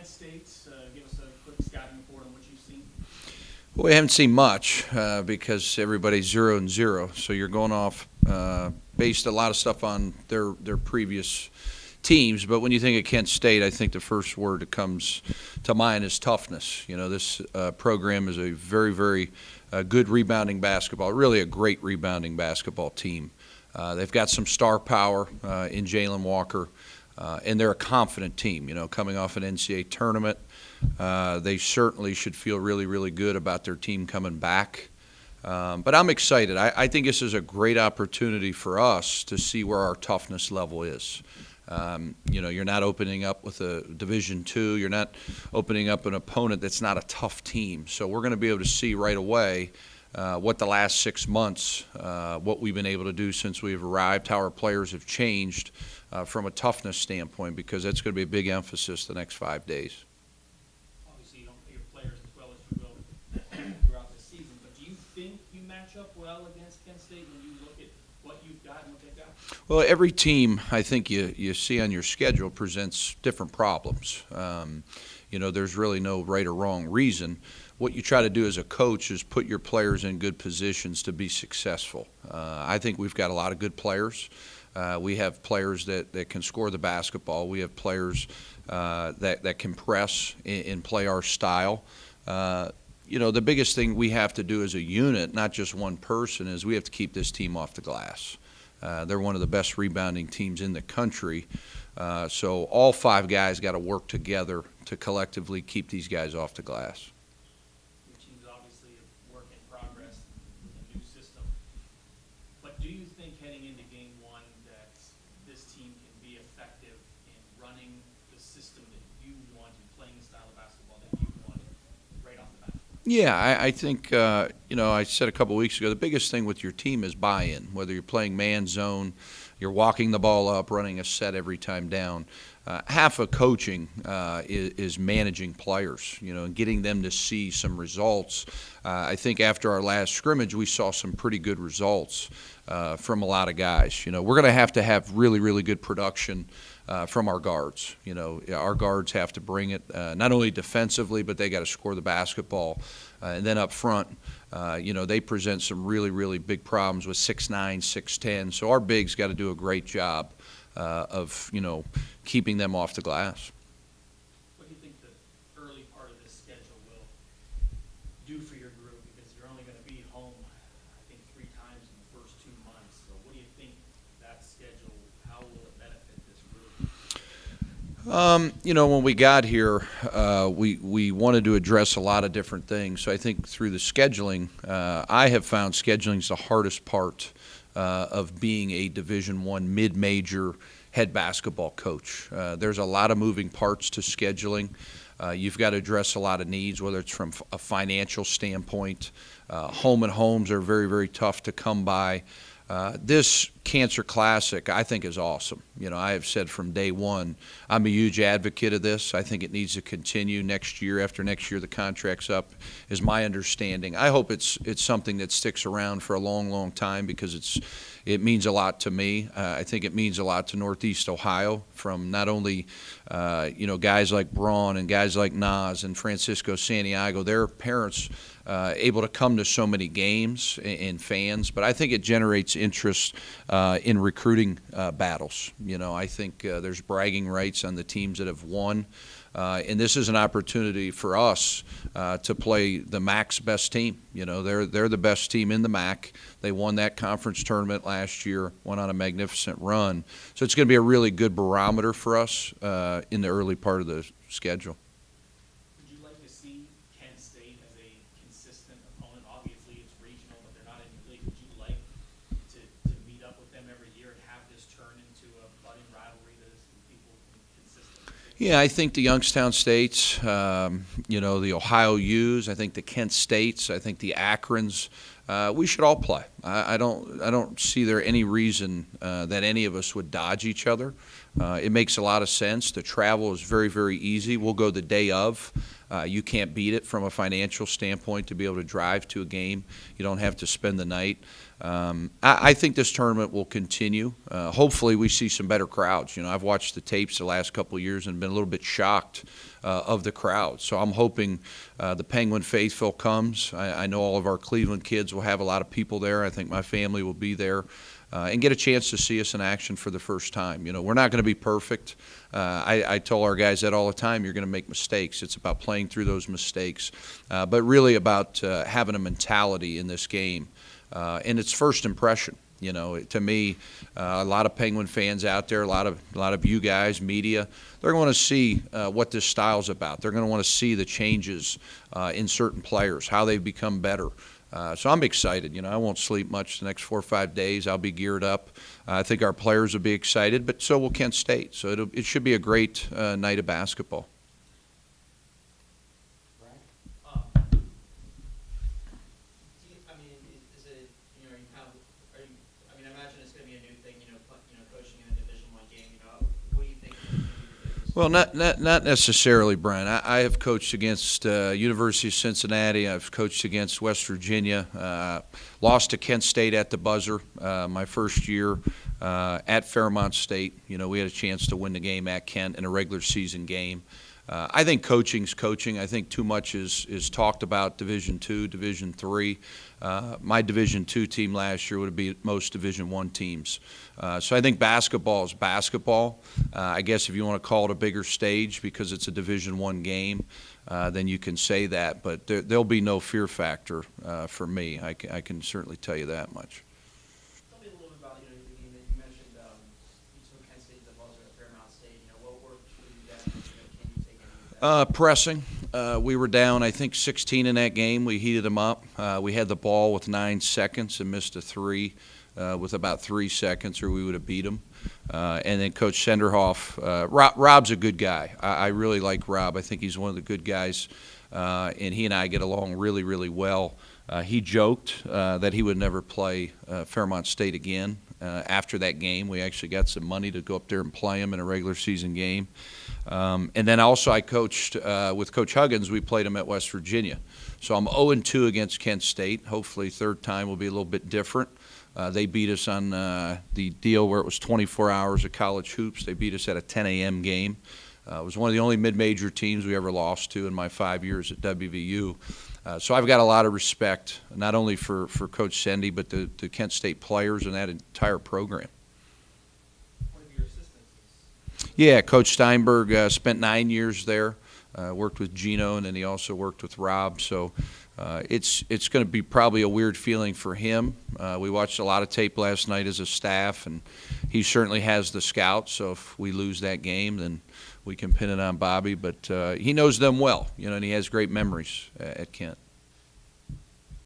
Kent State. Give us a quick scouting report on what you've seen. Well, we haven't seen much because everybody's 0-0. So you're going off based a lot of stuff on their previous teams. But when you think of Kent State, I think the first word that comes to mind is toughness. You know, this program is a very, very good rebounding basketball, really a great rebounding basketball team. They've got some star power in Jalen Walker, and they're a confident team, you know, coming off an NCAA tournament. They certainly should feel really, really good about their team coming back. But I'm excited. I think this is a great opportunity for us to see where our toughness level is. You know, you're not opening up with a Division II. You're not opening up an opponent that's not a tough team. So we're going to be able to see right away what the last 6 months, what we've been able to do since we've arrived, how our players have changed from a toughness standpoint, because that's going to be a big emphasis the next 5 days. Obviously, you don't play your players as well as you will throughout the season, but do you think you match up well against Kent State when you look at what you've got and what they've got? Well, every team, I think you see on your schedule presents different problems. You know, there's really no right or wrong reason. What you try to do as a coach is put your players in good positions to be successful. I think we've got a lot of good players. We have players that can score the basketball. We have players that can press and play our style. You know, the biggest thing we have to do as a unit, not just one person, is we have to keep this team off the glass. They're one of the best rebounding teams in the country. So all 5 guys got to work together to collectively keep these guys off the glass. Your team's obviously a work in progress with a new system. But do you think heading into game one that this team can be effective in running the system that you want and playing the style of basketball that you want right off the bat? Yeah, I think, you know, I said a couple weeks ago, the biggest thing with your team is buy-in, whether you're playing man zone, you're walking the ball up, running a set every time down. Half of coaching is managing players, you know, and getting them to see some results. I think after our last scrimmage, we saw some pretty good results from a lot of guys. You know, we're going to have really, really good production from our guards. You know, our guards have to bring it not only defensively, but they got to score the basketball. And then up front, you know, they present some really, really big problems with 6'9", 6'10". So our bigs got to do a great job of, you know, keeping them off the glass. What do you think the early part of this schedule will do for your group? Because you're only going to be home, I think, 3 times in the first 2 months. So what do you think that schedule, how will it benefit this group? You know, when we got here, we wanted to address a lot of different things. So I think through the scheduling, I have found scheduling is the hardest part of being a Division I mid-major head basketball coach. There's a lot of moving parts to scheduling. You've got to address a lot of needs, whether it's from a financial standpoint. Home and homes are very, very tough to come by. This Cancer Classic, I think, is awesome. You know, I have said from day one, I'm a huge advocate of this. I think it needs to continue next year. After next year, the contract's up, is my understanding. I hope it's something that sticks around for a long, long time because it means a lot to me. I think it means a lot to Northeast Ohio from not only, you know, guys like Braun and guys like Nas and Francisco Santiago, their parents able to come to so many games and fans, but I think it generates interest in recruiting battles. You know, I think there's bragging rights on the teams that have won, and this is an opportunity for us to play the MAC's best team. You know, they're the best team in the MAC. They won that conference tournament last year, went on a magnificent run. So it's going to be a really good barometer for us in the early part of the schedule. Would you like to see Kent State as a consistent opponent? Obviously, it's regional, but they're not in your league. Would you like to meet up with them every year and have this turn into a budding rivalry that is people consistent? Yeah, I think the Youngstown States, you know, the Ohio U's, I think the Kent States, I think the Akrons, we should all play. I don't see there any reason that any of us would dodge each other. It makes a lot of sense. The travel is very, very easy. We'll go the day of. You can't beat it from a financial standpoint to be able to drive to a game. You don't have to spend the night. I think this tournament will continue. Hopefully we see some better crowds. You know, I've watched the tapes the last couple of years and been a little bit shocked of the crowd. So I'm hoping the Penguin faithful comes. I know all of our Cleveland kids will have a lot of people there. I think my family will be there. And get a chance to see us in action for the first time. You know, we're not going to be perfect. I tell our guys that all the time. You're going to make mistakes. It's about playing through those mistakes, but really about having a mentality in this game. And it's first impression. You know, to me, a lot of Penguin fans out there, a lot of you guys, media, they're going to see what this style's about. They're going to want to see the changes in certain players, how they've become better. So I'm excited. You know, I won't sleep much the next 4 or 5 days. I'll be geared up. I think our players will be excited, but so will Kent State. So it should be a great night of basketball. Is it, you know, I imagine it's going to be a new thing, coaching in a Division I game, what do you think? Well, not necessarily, Brian. I have coached against University of Cincinnati. I've coached against West Virginia. Lost to Kent State at the buzzer my first year at Fairmont State. You know, we had a chance to win the game at Kent in a regular season game. I think coaching's coaching. I think too much is talked about Division II, Division III. My Division II team last year would have beat most Division I teams. So I think basketball is basketball. I guess if you want to call it a bigger stage because it's a Division I game, then you can say that. But there'll be no fear factor for me. I can certainly tell you that much. Tell me a little bit about, the game that you mentioned, you took Kent State to the buzzer at Fairmount State. What worked for you guys? Can you take any of that? Pressing. We were down, I think, 16 in that game. We heated them up. We had the ball with 9 seconds and missed a three with about 3 seconds, or we would have beat them. And then Coach Senderhoff, Rob's a good guy. I really like Rob. I think he's one of the good guys, and he and I get along really, really well. He joked that he would never play Fairmont State again. After that game, we actually got some money to go up there and play him in a regular season game. And then also I coached with Coach Huggins. We played him at West Virginia. So I'm 0-2 against Kent State. Hopefully third time will be a little bit different. They beat us on the deal where it was 24 hours of college hoops. They beat us at a 10 a.m. game. It was one of the only mid-major teams we ever lost to in my 5 years at WVU. So I've got a lot of respect, not only for Coach Sendy, but the Kent State players and that entire program. One of your assistants? Yeah, Coach Steinberg spent 9 years there, worked with Gino, and then he also worked with Rob. So it's going to be probably a weird feeling for him. We watched a lot of tape last night as a staff, and he certainly has the scout. So if we lose that game, then we can pin it on Bobby. But he knows them well, and he has great memories at Kent.